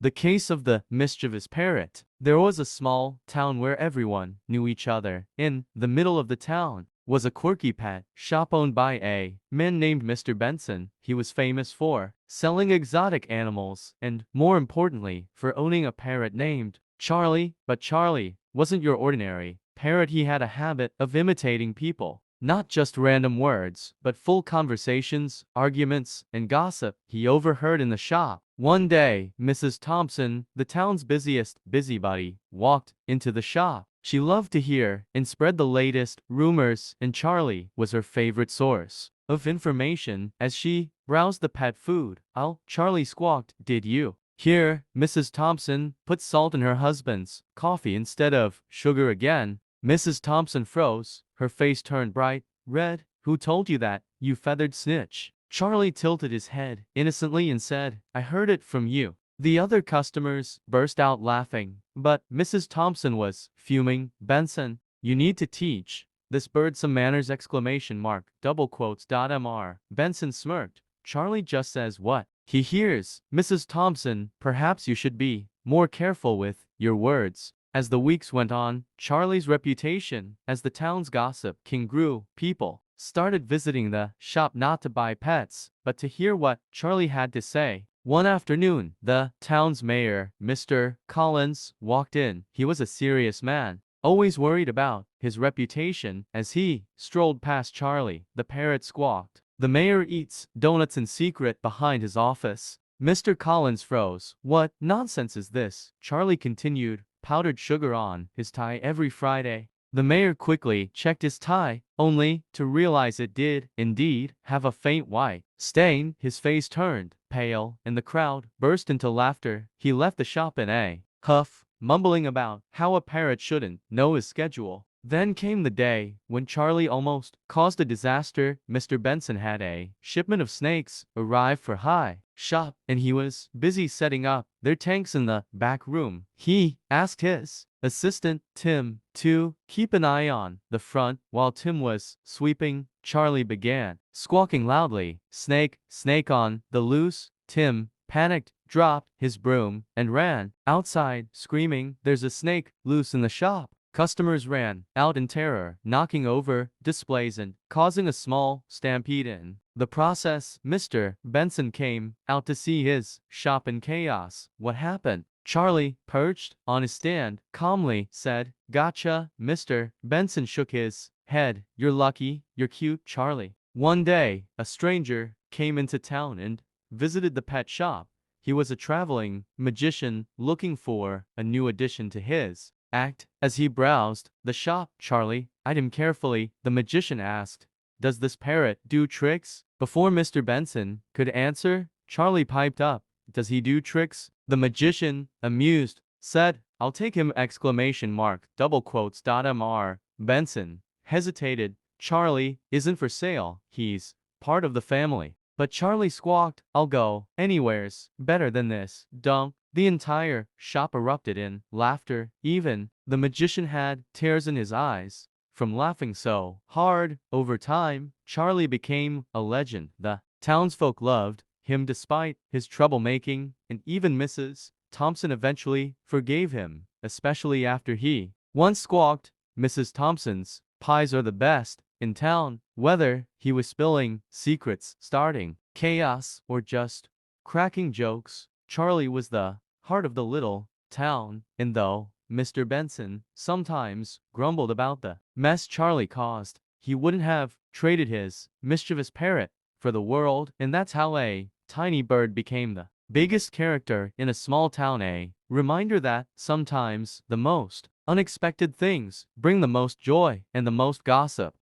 The case of the mischievous parrot. There was a small town where everyone knew each other. In the middle of the town was a quirky pet shop owned by a man named Mr. Benson. He was famous for selling exotic animals and, more importantly, for owning a parrot named Charlie. But Charlie wasn't your ordinary parrot. He had a habit of imitating people. Not just random words, but full conversations, arguments, and gossip he overheard in the shop. One day, Mrs. Thompson, the town's busiest busybody, walked into the shop. She loved to hear and spread the latest rumors, and Charlie was her favorite source of information. As she browsed the pet food aisle, Charlie squawked, "Did you hear Mrs. Thompson put salt in her husband's coffee instead of sugar again?" Mrs. Thompson froze. Her face turned bright red. "Who told you that, you feathered snitch?" Charlie tilted his head innocently and said, "I heard it from you." The other customers burst out laughing, but Mrs. Thompson was fuming. "Benson, you need to teach this bird some manners!" Exclamation mark, double quotes. Mr. Benson smirked. "Charlie just says what he hears." Mrs. Thompson, "Perhaps you should be more careful with your words." As the weeks went on, Charlie's reputation as the town's gossip king grew. People started visiting the shop not to buy pets, but to hear what Charlie had to say. One afternoon, the town's mayor, Mr. Collins, walked in. He was a serious man, always worried about his reputation. As he strolled past Charlie, the parrot squawked. The mayor eats donuts in secret behind his office. Mr. Collins froze. "What nonsense is this?" Charlie continued. "Powdered sugar on his tie every Friday." The mayor quickly checked his tie, only to realize it did, indeed, have a faint white stain. His face turned pale, and the crowd burst into laughter. He left the shop in a huff, mumbling about how a parrot shouldn't know his schedule. Then came the day when Charlie almost caused a disaster. Mr. Benson had a shipment of snakes arrive for high shop, and he was busy setting up their tanks in the back room. He asked his assistant, Tim, to keep an eye on the front. While Tim was sweeping, Charlie began squawking loudly, "Snake, snake on the loose." Tim panicked, dropped his broom, and ran outside, screaming, "There's a snake loose in the shop." Customers ran out in terror, knocking over displays and causing a small stampede. In the process, Mr. Benson came out to see his shop in chaos. "What happened?" Charlie, perched on his stand, calmly said, "Gotcha." Mr. Benson shook his head. "You're lucky, you're cute, Charlie." One day, a stranger came into town and visited the pet shop. He was a traveling magician looking for a new addition to his act. As he browsed the shop, Charlie eyed him carefully. The magician asked, "Does this parrot do tricks?" Before Mr. Benson could answer, Charlie piped up, "Does he do tricks?" The magician, amused, said, "I'll take him!" Exclamation mark, double quotes. Mr. Benson hesitated. "Charlie isn't for sale. He's part of the family." But Charlie squawked, "I'll go anywheres better than this." Dunk. The entire shop erupted in laughter. Even the magician had tears in his eyes from laughing so hard. Over time, Charlie became a legend. The townsfolk loved him despite his troublemaking, and even Mrs. Thompson eventually forgave him, especially after he once squawked, "Mrs. Thompson's pies are the best in town." Whether he was spilling secrets, starting chaos, or just cracking jokes, Charlie was the heart of the little town. And though Mr. Benson sometimes grumbled about the mess Charlie caused, he wouldn't have traded his mischievous parrot for the world. And that's how a tiny bird became the biggest character in a small town. A reminder that sometimes the most unexpected things bring the most joy and the most gossip.